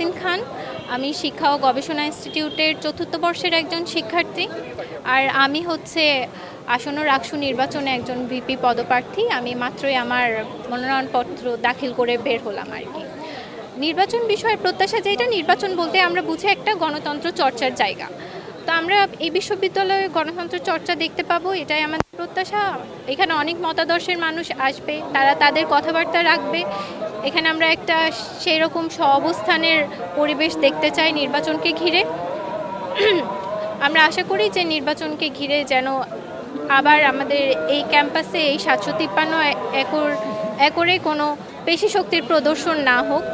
তাহসিন খান। আমি শিক্ষা ও গবেষণা ইনস্টিটিউটের ৪র্থ বর্ষের একজন শিক্ষার্থী। আর আমি হচ্ছে আসন্ন রাকসু নির্বাচনে একজন ভিপি পদপ্রার্থী। আমি মাত্রই আমার মনোনয়নপত্র দাখিল করে বের হলাম আর কি। নির্বাচন বিষয়ের প্রত্যাশা যেটা, নির্বাচন বলতে আমরা বুঝি একটা গণতন্ত্র চর্চার জায়গা। তো আমরা এই বিশ্ববিদ্যালয়ে গণতন্ত্র চর্চা দেখতে পাবো, এটাই আমাদের প্রত্যাশা। এখানে অনেক মতাদর্শের মানুষ আসবে, তারা তাদের কথাবার্তা রাখবে। এখানে আমরা একটা সেই রকম অবস্থানের পরিবেশ দেখতে চাই নির্বাচনকে ঘিরে। আমরা আশা করি যে নির্বাচনকে ঘিরে যেন আবার আমাদের এই ক্যাম্পাসে এই ৭৫৩ একরে কোনো পেশি শক্তির প্রদর্শন না হোক,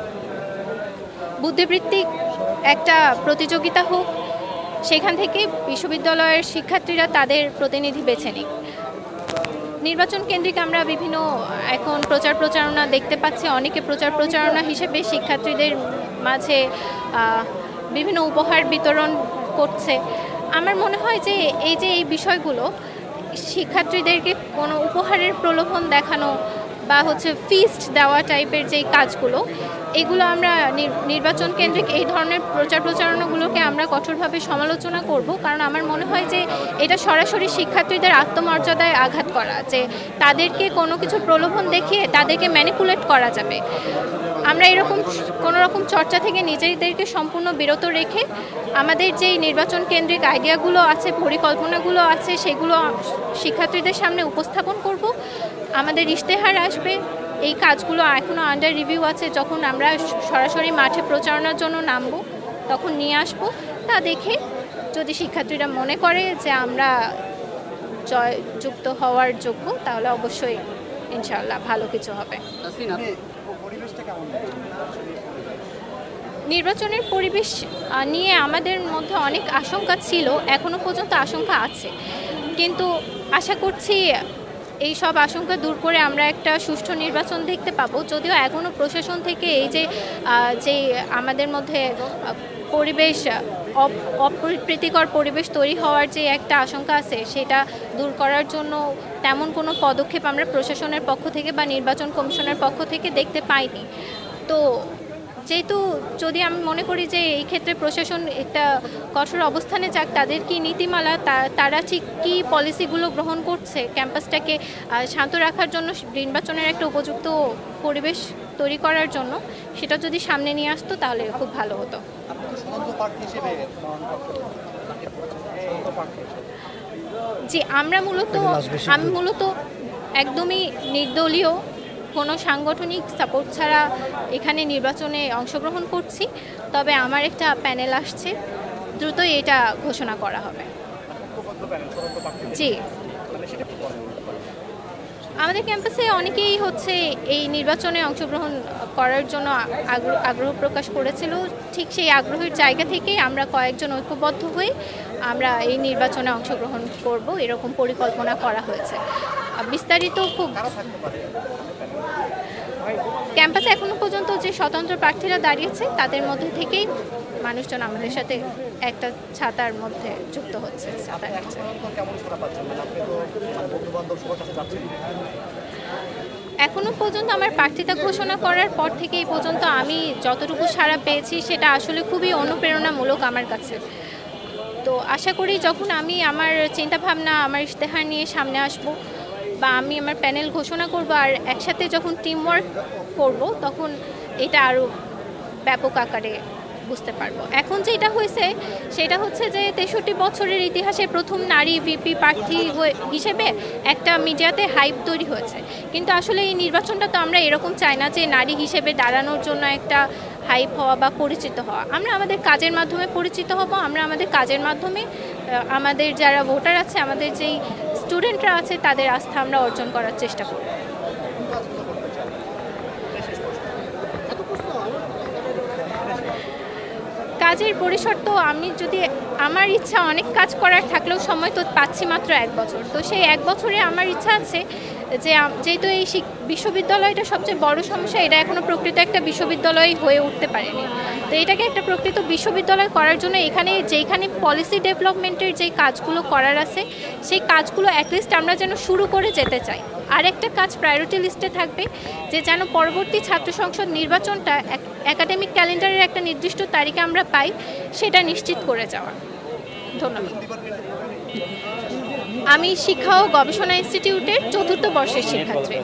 বুদ্ধিবৃত্তিক একটা প্রতিযোগিতা হোক, সেখান থেকে বিশ্ববিদ্যালয়ের শিক্ষার্থীরা তাদের প্রতিনিধি বেছে নিক। নির্বাচন কেন্দ্রিক আমরা বিভিন্ন এখন প্রচার প্রচারণা দেখতে পাচ্ছি, অনেকে প্রচার প্রচারণা হিসেবে শিক্ষার্থীদের মাঝে বিভিন্ন উপহার বিতরণ করছে। আমার মনে হয় যে এই বিষয়গুলো শিক্ষার্থীদেরকে কোনো উপহারের প্রলোভন দেখানো বা হচ্ছে ফিস্ট দেওয়া টাইপের যেই কাজগুলো, এগুলো আমরা নির্বাচন কেন্দ্রিক এই ধরনের প্রচার প্রচারণাগুলোকে আমরা কঠোরভাবে সমালোচনা করব। কারণ আমার মনে হয় যে এটা সরাসরি শিক্ষার্থীদের আত্মমর্যাদায় আঘাত করা, যে তাদেরকে কোনো কিছু প্রলোভন দেখিয়ে তাদেরকে ম্যানিপুলেট করা যাবে। আমরা এরকম কোনো রকম চর্চা থেকে নিজেদেরকে সম্পূর্ণ বিরত রেখে আমাদের যেই নির্বাচন কেন্দ্রিক আইডিয়াগুলো আছে, পরিকল্পনাগুলো আছে, সেগুলো শিক্ষার্থীদের সামনে উপস্থাপন করব। আমাদের ইশতেহার আসবে, এই কাজগুলো এখনও আন্ডার রিভিউ আছে। যখন আমরা সরাসরি মাঠে প্রচারণার জন্য নামব তখন নিয়ে আসব। তা দেখে যদি শিক্ষার্থীরা মনে করে যে আমরা জয়যুক্ত হওয়ার যোগ্য, তাহলে অবশ্যই ইনশাআল্লাহ ভালো কিছু হবে। নির্বাচনের পরিবেশ নিয়ে আমাদের মধ্যে অনেক আশঙ্কা ছিল, এখনও পর্যন্ত আশঙ্কা আছে, কিন্তু আশা করছি এই সব আশঙ্কা দূর করে আমরা একটা সুষ্ঠু নির্বাচন দেখতে পাবো। যদিও এখনও প্রশাসন থেকে এই যে আমাদের মধ্যে পরিবেশ অপ্রীতিকর পরিবেশ তৈরি হওয়ার যে একটা আশঙ্কা আছে, সেটা দূর করার জন্য তেমন কোনো পদক্ষেপ আমরা প্রশাসনের পক্ষ থেকে বা নির্বাচন কমিশনের পক্ষ থেকে দেখতে পাইনি। তো যেহেতু যদি আমি মনে করি যে এই ক্ষেত্রে প্রশাসন একটা কঠোর অবস্থানে যাক, তাদের কি নীতিমালা, তারা ঠিক কী পলিসিগুলো গ্রহণ করছে ক্যাম্পাসটাকে শান্ত রাখার জন্য, নির্বাচনের একটা উপযুক্ত পরিবেশ তৈরি করার জন্য, সেটা যদি সামনে নিয়ে আসতো তাহলে খুব ভালো হতো। জি, আমি মূলত একদমই নির্দলীয়, কোনো সাংগঠনিক সাপোর্ট ছাড়া এখানে নির্বাচনে অংশগ্রহণ করছি। তবে আমার একটা প্যানেল আসছে, দ্রুতই এটা ঘোষণা করা হবে। জি, আমাদের ক্যাম্পাসে অনেকেই হচ্ছে এই নির্বাচনে অংশগ্রহণ করার জন্য আগ্রহ প্রকাশ করেছিল। ঠিক সেই আগ্রহের জায়গা থেকেই আমরা কয়েকজন ঐক্যবদ্ধ হয়ে আমরা এই নির্বাচনে অংশগ্রহণ করব, এরকম পরিকল্পনা করা হয়েছে। বিস্তারিত খুব ক্যাম্পাসে এখনো পর্যন্ত যে স্বতন্ত্র প্রার্থীরা দাঁড়িয়েছে তাদের মধ্যে থেকেই মানুষজন আমাদের সাথে একটা ছাতার মধ্যে যুক্ত হচ্ছে। এখনো পর্যন্ত আমার প্রার্থিতা ঘোষণা করার পর থেকে এই পর্যন্ত আমি যতটুকু সাড়া পেয়েছি সেটা আসলে খুবই অনুপ্রেরণামূলক আমার কাছে। তো আশা করি যখন আমি আমার চিন্তাভাবনা, আমার ইশতেহার নিয়ে সামনে আসব বা আমি আমার প্যানেল ঘোষণা করব আর একসাথে যখন টিম ওয়ার্ক করব, তখন এটা আরও ব্যাপক আকারে বুঝতে পারবো। এখন যেটা হয়েছে সেটা হচ্ছে যে ৬৩ বছরের ইতিহাসে প্রথম নারী ভিপি প্রার্থী হিসেবে একটা মিডিয়াতে হাইপ তৈরি হয়েছে। কিন্তু আসলে এই নির্বাচনটা তো আমরা এরকম চাই না যে নারী হিসেবে দাঁড়ানোর জন্য একটা হাইপ হওয়া বা পরিচিত হওয়া। আমরা আমাদের কাজের মাধ্যমে পরিচিত হব, আমরা আমাদের কাজের মাধ্যমে আমাদের যারা ভোটার আছে, আমাদের যেই স্টুডেন্টরা আছে, তাদের আস্থা আমরা অর্জন করার চেষ্টা করব। কাজের পরিসর তো আমার ইচ্ছা, অনেক কাজ করার থাকলেও সময় তো পাচ্ছি মাত্র 1 বছর। তো সেই 1 বছরে আমার ইচ্ছা আছে যে যেহেতু এই বিশ্ববিদ্যালয়টা সবচেয়ে বড় সমস্যা, এটা এখনও প্রকৃত একটা বিশ্ববিদ্যালয় হয়ে উঠতে পারেনি। তো এটাকে একটা প্রকৃত বিশ্ববিদ্যালয় করার জন্য যেখানে পলিসি ডেভেলপমেন্টের যে কাজগুলো করার আছে, সেই কাজগুলো অ্যাটলিস্ট আমরা যেন শুরু করে যেতে চাই। আরেকটা কাজ প্রায়োরিটি লিস্টে থাকবে যে যেন পরবর্তী ছাত্র সংসদ নির্বাচনটা একাডেমিক ক্যালেন্ডারের একটা নির্দিষ্ট তারিখে আমরা পাই, সেটা নিশ্চিত করে যাওয়া। ধন্যবাদ। আমি শিক্ষা ও গবেষণা ইনস্টিটিউটের ৪র্থ বর্ষের শিক্ষার্থী।